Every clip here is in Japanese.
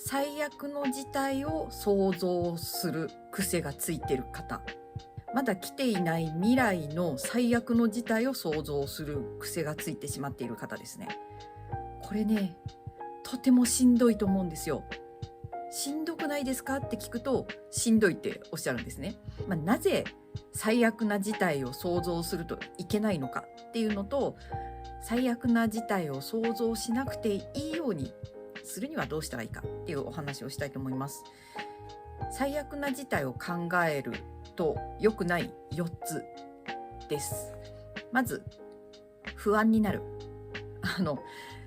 最悪の事態を想像する癖がついてる方、まだ来ていない未来の最悪の事態を想像する癖がついてしまっている方ですね。これね、とてもしんどいと思うんですよ。しんどくないですかって聞くと、しんどいっておっしゃるんですね。なぜ最悪な事態を想像するといけないのかっていうのと、最悪な事態を想像しなくていいようにするにはどうしたらいいかっていうお話をしたいと思います。最悪な事態を考えると良くない4つです。まず、不安になる。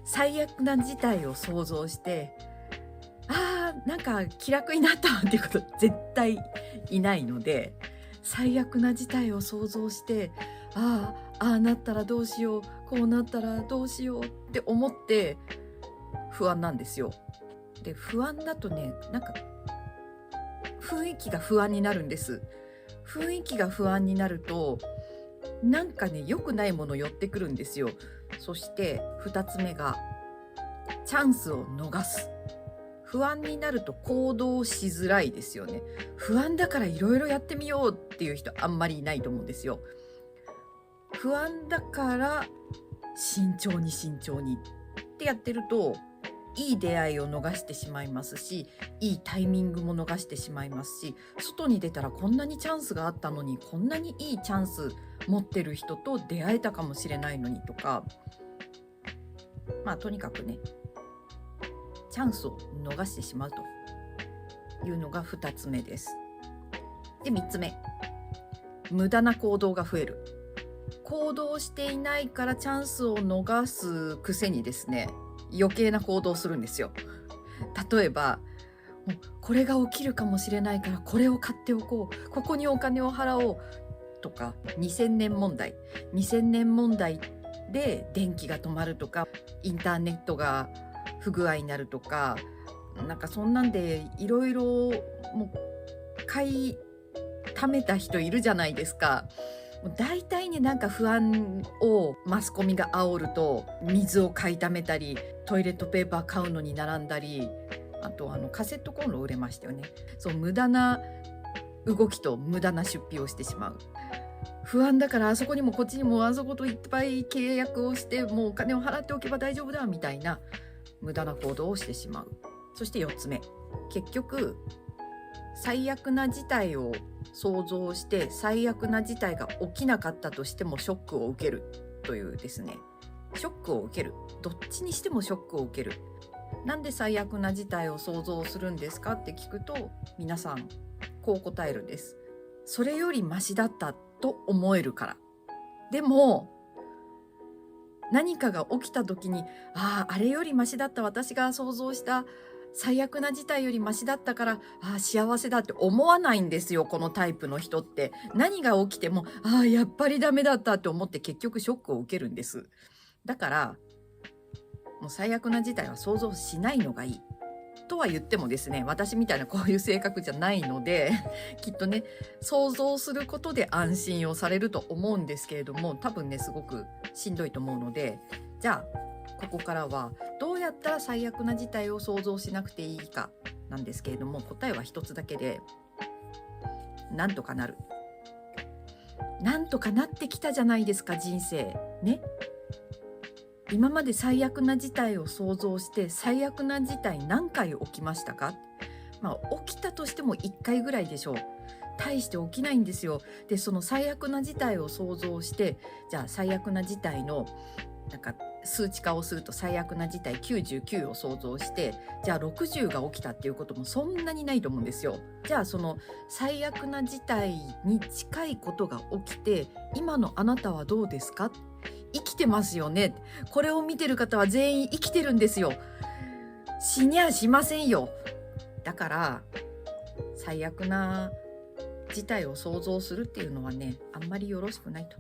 最悪な事態を想像して、なんか気楽になったっていうこと絶対いないので、最悪な事態を想像して、ああなったらどうしよう、こうなったらどうしようって思って不安なんですよ。で、不安だとね、なんか雰囲気が不安になるんです。雰囲気が不安になると、なんかね、良くないもの寄ってくるんですよ。そして2つ目が、チャンスを逃す。不安になると行動しづらいですよね。不安だからいろいろやってみようっていう人あんまりいないと思うんですよ。不安だから慎重にってやってると、いい出会いを逃してしまいますし、いいタイミングも逃してしまいますし、外に出たらこんなにチャンスがあったのに、こんなにいいチャンス持ってる人と出会えたかもしれないのにとか、とにかくね、チャンスを逃してしまうというのが2つ目です。で、3つ目、無駄な行動が増える。行動していないからチャンスを逃すくせにですね、余計な行動をするんですよ。例えば、もうこれが起きるかもしれないからこれを買っておこう、ここにお金を払おうとか、2000年問題で電気が止まるとか、インターネットが不具合になるとか、なんかそんなんでいろいろもう買いためた人いるじゃないですか。もう大体ね、なんか不安をマスコミが煽ると、水を買いためたり、トイレットペーパー買うのに並んだり、あとカセットコンロ売れましたよね。そう、無駄な動きと無駄な出費をしてしまう。不安だからあそこにもこっちにもあそこといっぱい契約をして、もうお金を払っておけば大丈夫だみたいな無駄な行動をしてしまう。そして4つ目、結局最悪な事態を想像して、最悪な事態が起きなかったとしてもショックを受けるというですね、ショックを受ける、どっちにしてもショックを受ける。なんで最悪な事態を想像するんですかって聞くと、皆さんこう答えるんです。それよりマシだったと思えるから。でも何かが起きた時に、あれよりマシだった、私が想像した最悪な事態よりマシだったから幸せだって思わないんですよ、このタイプの人って。何が起きてもやっぱりダメだったって思って結局ショックを受けるんです。だからもう最悪な事態は想像しないのがいいとは言ってもですね、私みたいなこういう性格じゃないのできっとね、想像することで安心をされると思うんですけれども、多分ね、すごくしんどいと思うので、じゃあここからはどうやったら最悪な事態を想像しなくていいかなんですけれども、答えは一つだけで、なんとかなる。なんとかなってきたじゃないですか、人生ね。今まで最悪な事態を想像して、最悪な事態何回起きましたか？起きたとしても1回ぐらいでしょう。大して起きないんですよ。で、その最悪な事態を想像して、じゃあ最悪な事態のなんか数値化をすると、最悪な事態99を想像して、じゃあ60が起きたっていうこともそんなにないと思うんですよ。じゃあその最悪な事態に近いことが起きて、今のあなたはどうですか？生きてますよね。これを見てる方は全員生きてるんですよ。死にゃしませんよ。だから最悪な事態を想像するっていうのはね、あんまりよろしくないと。